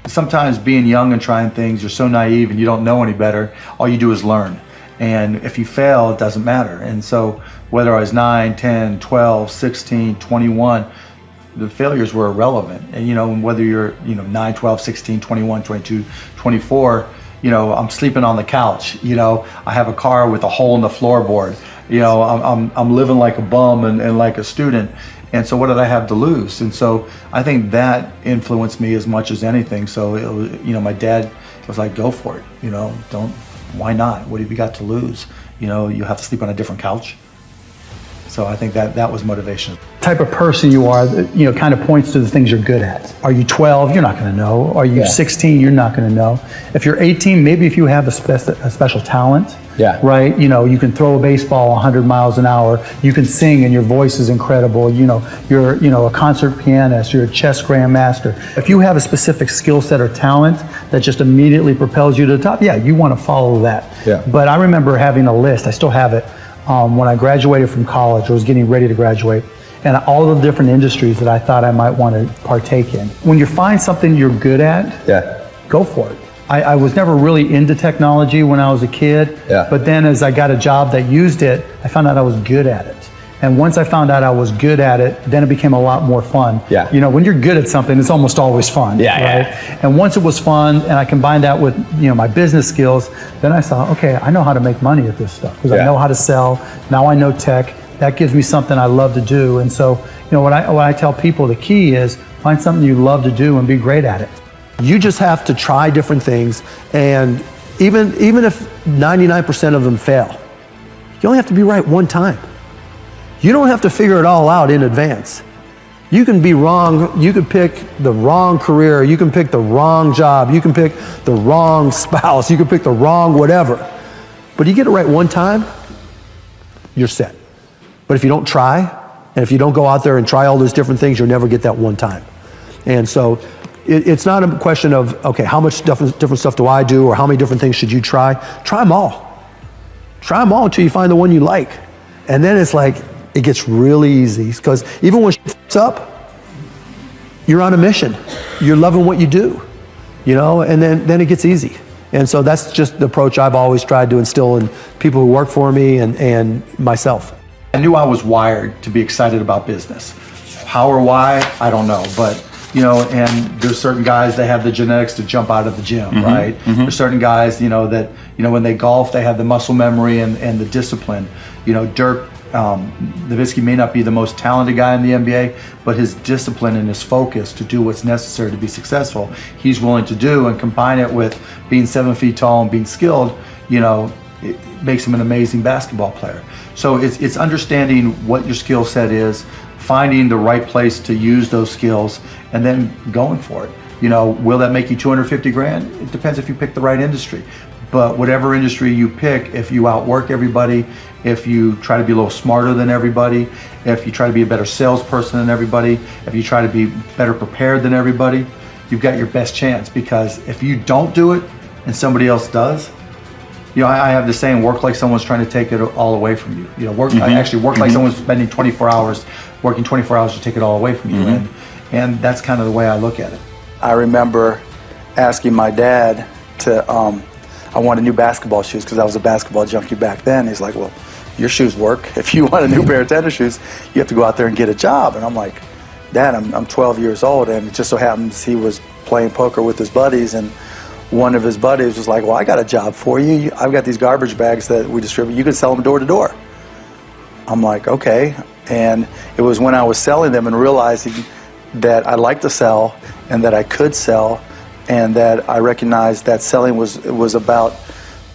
Sometimes being young and trying things, you're so naive and you don't know any better. All you do is learn. And if you fail, it doesn't matter. And so whether I was 9, 10, 12, 16, 21, the failures were irrelevant. And whether you're 9, 12, 16, 21, 22, 24, I'm sleeping on the couch. I have a car with a hole in the floorboard. I'm living like a bum and like a student. And so what did I have to lose? And so I think that influenced me as much as anything. So it was, my dad was like, go for it. Why not? What have you got to lose? You have to sleep on a different couch. So I think that was motivation. Type of person you are, kind of points to the things you're good at. Are you 12? You're not going to know. Are you 16? You're not going to know. If you're 18, maybe if you have a special talent, right? You can throw a baseball 100 miles an hour. You can sing and your voice is incredible. You're a concert pianist. You're a chess grandmaster. If you have a specific skill set or talent that just immediately propels you to the top, you want to follow that. Yeah. But I remember having a list. I still have it. When I graduated from college, or was getting ready to graduate, and all the different industries that I thought I might want to partake in. When you find something you're good at, go for it. I was never really into technology when I was a kid, but then as I got a job that used it, I found out I was good at it. And once I found out I was good at it, then it became a lot more fun. When you're good at something, it's almost always fun, right? And once it was fun, and I combined that with my business skills, then I saw, okay, I know how to make money at this stuff because I know how to sell. Now I know tech. That gives me something I love to do. And so, what I tell people, the key is find something you love to do and be great at it. You just have to try different things, and even if 99% of them fail, you only have to be right one time. You don't have to figure it all out in advance. You can be wrong. You can pick the wrong career. You can pick the wrong job. You can pick the wrong spouse. You can pick the wrong whatever. But you get it right one time, you're set. But if you don't try, and if you don't go out there and try all those different things, you'll never get that one time. And so it's not a question of, okay, how much different stuff do I do, or how many different things should you try? Try them all. Try them all until you find the one you like. And then it's like, it gets really easy, because even when shit's up, you're on a mission. You're loving what you do, and then it gets easy. And so that's just the approach I've always tried to instill in people who work for me and myself. I knew I was wired to be excited about business. How or why, I don't know, but and there's certain guys that have the genetics to jump out of the gym, right? There's certain guys, that when they golf, they have the muscle memory and the discipline. Dirk Nowitzki may not be the most talented guy in the NBA, but his discipline and his focus to do what's necessary to be successful, he's willing to do, and combine it with being 7 feet tall and being skilled, it makes him an amazing basketball player. So it's understanding what your skill set is, finding the right place to use those skills, and then going for it. Will that make you 250 grand? It depends if you pick the right industry. But whatever industry you pick, if you outwork everybody, if you try to be a little smarter than everybody, if you try to be a better salesperson than everybody, if you try to be better prepared than everybody, you've got your best chance. Because if you don't do it and somebody else does, I have the saying, work like someone's trying to take it all away from you. I actually work like someone's spending 24 hours, working 24 hours to take it all away from you. And that's kind of the way I look at it. I remember asking my dad to, I wanted new basketball shoes because I was a basketball junkie back then. He's like, well, your shoes work. If you want a new pair of tennis shoes, you have to go out there and get a job. And I'm like, Dad, I'm 12 years old, and it just so happens he was playing poker with his buddies, and one of his buddies was like, well, I got a job for you. I've got these garbage bags that we distribute. You can sell them door to door. I'm like, okay. And it was when I was selling them and realizing that I liked to sell and that I could sell, and that I recognized that selling was about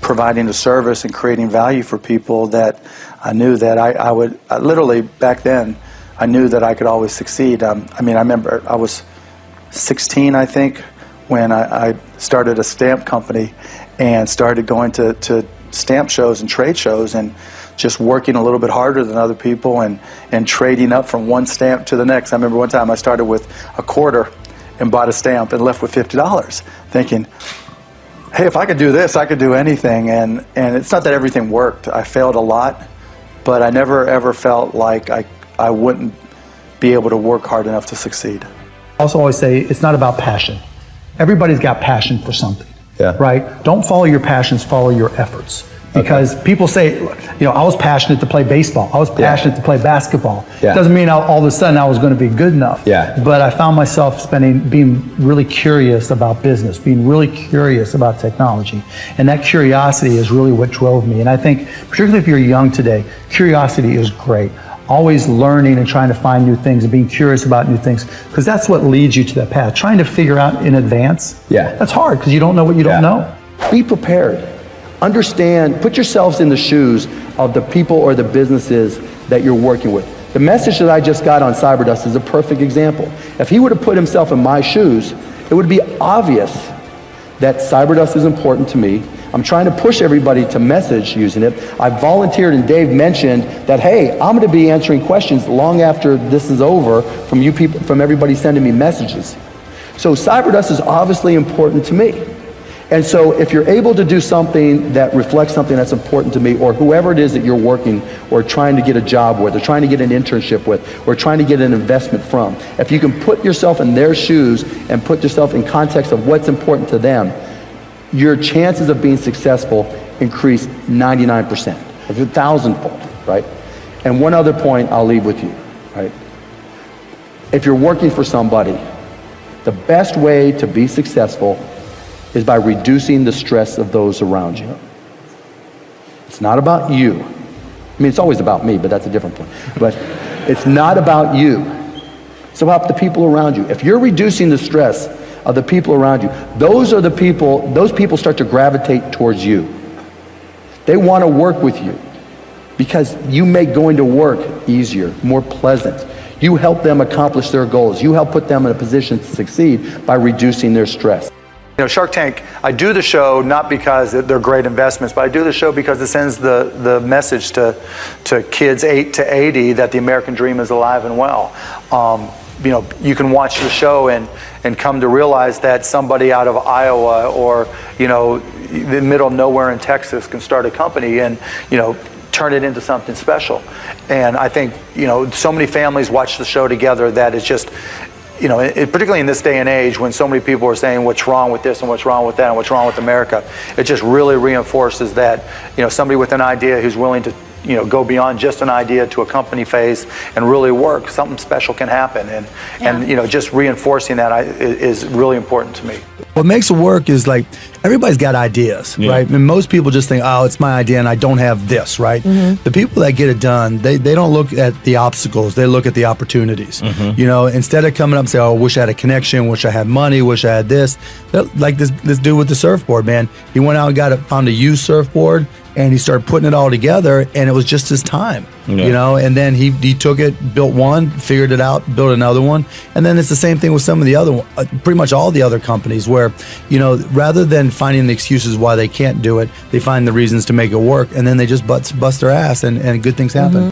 providing a service and creating value for people, that I knew that I would literally back then, I knew that I could always succeed. I remember I was 16, I think, when I started a stamp company and started going to stamp shows and trade shows, and just working a little bit harder than other people and trading up from one stamp to the next. I remember one time I started with a quarter and bought a stamp and left with $50, thinking, hey, if I could do this, I could do anything. And it's not that everything worked. I failed a lot, but I never ever felt like I wouldn't be able to work hard enough to succeed. I also always say it's not about passion. everybody's got passion for something. Yeah. Right? Don't follow your passions, follow your efforts. Because people say, I was passionate to play baseball. I was passionate to play basketball. Yeah. Doesn't mean all of a sudden I was going to be good enough. Yeah. But I found myself being really curious about business, being really curious about technology. And that curiosity is really what drove me. And I think, particularly if you're young today, curiosity is great. Always learning and trying to find new things and being curious about new things, because that's what leads you to that path. Trying to figure out in advance, that's hard because you don't know what you don't know. Be prepared. Understand, put yourselves in the shoes of the people or the businesses that you're working with. The message that I just got on Cyberdust is a perfect example. If he would have put himself in my shoes, it would be obvious that Cyberdust is important to me. I'm trying to push everybody to message using it. I volunteered, and Dave mentioned that, hey, I'm going to be answering questions long after this is over from you people, from everybody sending me messages. So Cyberdust is obviously important to me. And so if you're able to do something that reflects something that's important to me, or whoever it is that you're working or trying to get a job with, or trying to get an internship with, or trying to get an investment from, if you can put yourself in their shoes and put yourself in context of what's important to them, your chances of being successful increase 99%, 1,000-fold, right? And one other point I'll leave with you, right? If you're working for somebody, the best way to be successful is by reducing the stress of those around you. It's not about you. I mean, it's always about me, but that's a different point. But it's not about you. It's about the people around you. If you're reducing the stress of the people around you, those people start to gravitate towards you. They want to work with you because you make going to work easier, more pleasant. You help them accomplish their goals. You help put them in a position to succeed by reducing their stress. Shark Tank, I do the show not because they're great investments, but I do the show because it sends the message to kids 8 to 80 that the American dream is alive and well. You can watch the show and come to realize that somebody out of Iowa or, the middle of nowhere in Texas can start a company and, turn it into something special. And I think, so many families watch the show together that it's just, particularly in this day and age when so many people are saying what's wrong with this and what's wrong with that and what's wrong with America, it just really reinforces that, somebody with an idea who's willing to, go beyond just an idea to a company phase and really work, something special can happen. And just reinforcing that is really important to me. What makes it work is like everybody's got ideas, right? And most people just think, oh, it's my idea and I don't have this, right? The people that get it done, they don't look at the obstacles, they look at the opportunities. Instead of coming up and say, oh, wish I had a connection, wish I had money, wish I had this. Like this dude with the surfboard, man. He went out and found a used surfboard and he started putting it all together and it was just his time, and then he took it, built one, figured it out, built another one. And then it's the same thing with some of the other, pretty much all the other companies where, rather than finding the excuses why they can't do it, they find the reasons to make it work and then they just bust their ass and good things happen.